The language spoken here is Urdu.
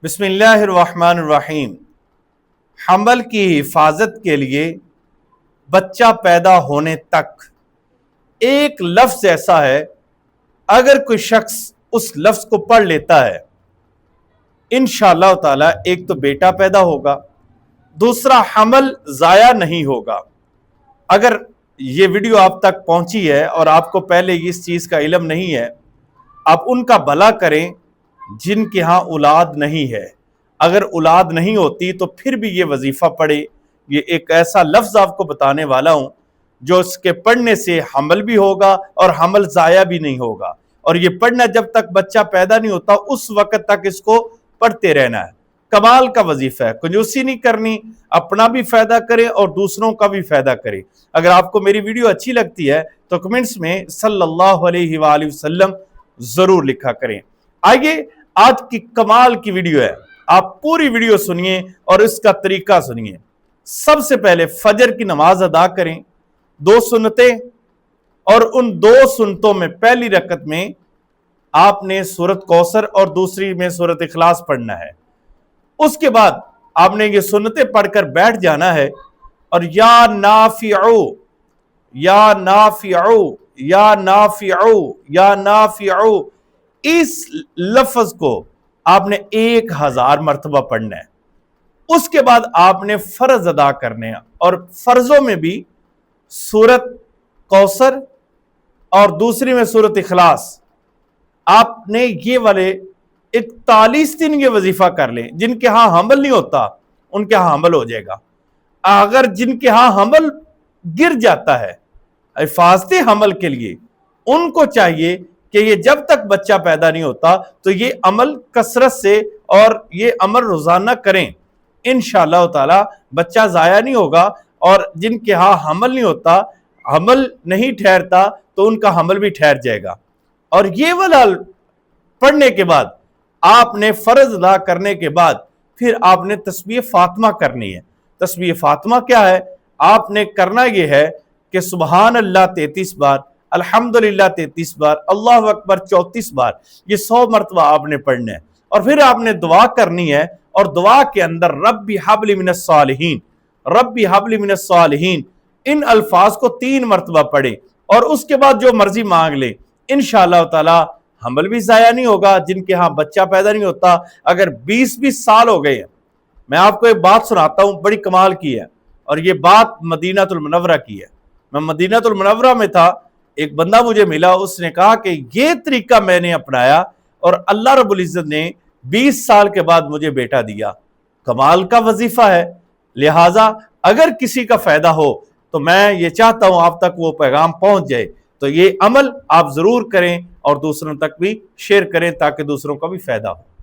بسم اللہ الرحمن الرحیم۔ حمل کی حفاظت کے لیے بچہ پیدا ہونے تک ایک لفظ ایسا ہے، اگر کوئی شخص اس لفظ کو پڑھ لیتا ہے انشاءاللہ تعالی ایک تو بیٹا پیدا ہوگا، دوسرا حمل ضائع نہیں ہوگا۔ اگر یہ ویڈیو آپ تک پہنچی ہے اور آپ کو پہلے اس چیز کا علم نہیں ہے، آپ ان کا بھلا کریں جن کے ہاں اولاد نہیں ہے۔ اگر اولاد نہیں ہوتی تو پھر بھی یہ وظیفہ پڑھے۔ یہ ایک ایسا لفظ آپ کو بتانے والا ہوں جو اس کے پڑھنے سے حمل بھی ہوگا اور حمل ضائع بھی نہیں ہوگا، اور یہ پڑھنا جب تک بچہ پیدا نہیں ہوتا اس وقت تک اس کو پڑھتے رہنا ہے۔ کمال کا وظیفہ ہے، کنجوسی نہیں کرنی، اپنا بھی فائدہ کرے اور دوسروں کا بھی فائدہ کرے۔ اگر آپ کو میری ویڈیو اچھی لگتی ہے تو کمنٹس میں صلی اللہ علیہ وآلہ وسلم ضرور لکھا کریں۔ آئیے آج کی کمال کی ویڈیو ہے، آپ پوری ویڈیو سنیے اور اس کا طریقہ سنیے۔ سب سے پہلے فجر کی نماز ادا کریں، 2 سنتیں، اور ان 2 سنتوں میں پہلی رکعت میں آپ نے سورۃ کوثر اور دوسری میں سورۃ اخلاص پڑھنا ہے۔ اس کے بعد آپ نے یہ سنتیں پڑھ کر بیٹھ جانا ہے اور یا نافعو یا نافعو یا نافعو یا نافعو اس لفظ کو آپ نے 1000 مرتبہ پڑھنا ہے۔ اس کے بعد آپ نے فرض ادا کرنے ہیں، اور فرضوں میں بھی سورۃ کوثر اور دوسری میں سورۃ اخلاص آپ نے یہ والے 41 دن یہ وظیفہ کر لیں۔ جن کے ہاں حمل نہیں ہوتا ان کے ہاں حمل ہو جائے گا، اگر جن کے ہاں حمل گر جاتا ہے حفاظت حمل کے لیے ان کو چاہیے کہ یہ جب تک بچہ پیدا نہیں ہوتا تو یہ عمل کثرت سے اور یہ عمل روزانہ کریں، انشاءاللہ تعالی بچہ ضائع نہیں ہوگا۔ اور جن کے ہاں حمل نہیں ہوتا، حمل نہیں ٹھہرتا، تو ان کا حمل بھی ٹھہر جائے گا۔ اور یہ والا پڑھنے کے بعد آپ نے فرض ادا کرنے کے بعد پھر آپ نے تسبیح فاطمہ کرنی ہے۔ تسبیح فاطمہ کیا ہے؟ آپ نے کرنا یہ ہے کہ سبحان اللہ 33 بار، الحمدللہ 33 بار، اللہ اکبر 34 بار، یہ 100 مرتبہ آپ نے پڑھنا ہے۔ اور پھر آپ نے دعا کرنی ہے، اور دعا کے اندر رب حب لی من الصالحین، رب حب لی من الصالحین، ان الفاظ کو 3 مرتبہ پڑھے اور اس کے بعد جو مرضی مانگ لے، انشاءاللہ تعالی حمل بھی ضائع نہیں ہوگا۔ جن کے ہاں بچہ پیدا نہیں ہوتا، اگر 20 سال ہو گئے ہیں، میں آپ کو ایک بات سناتا ہوں، بڑی کمال کی ہے، اور یہ بات مدینہ المنورہ کی ہے۔ میں مدینہ المنورہ میں تھا، ایک بندہ مجھے ملا، اس نے کہا کہ یہ طریقہ میں نے اپنایا اور اللہ رب العزت نے 20 سال کے بعد مجھے بیٹا دیا۔ کمال کا وظیفہ ہے، لہٰذا اگر کسی کا فائدہ ہو تو میں یہ چاہتا ہوں آپ تک وہ پیغام پہنچ جائے، تو یہ عمل آپ ضرور کریں اور دوسروں تک بھی شیئر کریں تاکہ دوسروں کا بھی فائدہ ہو۔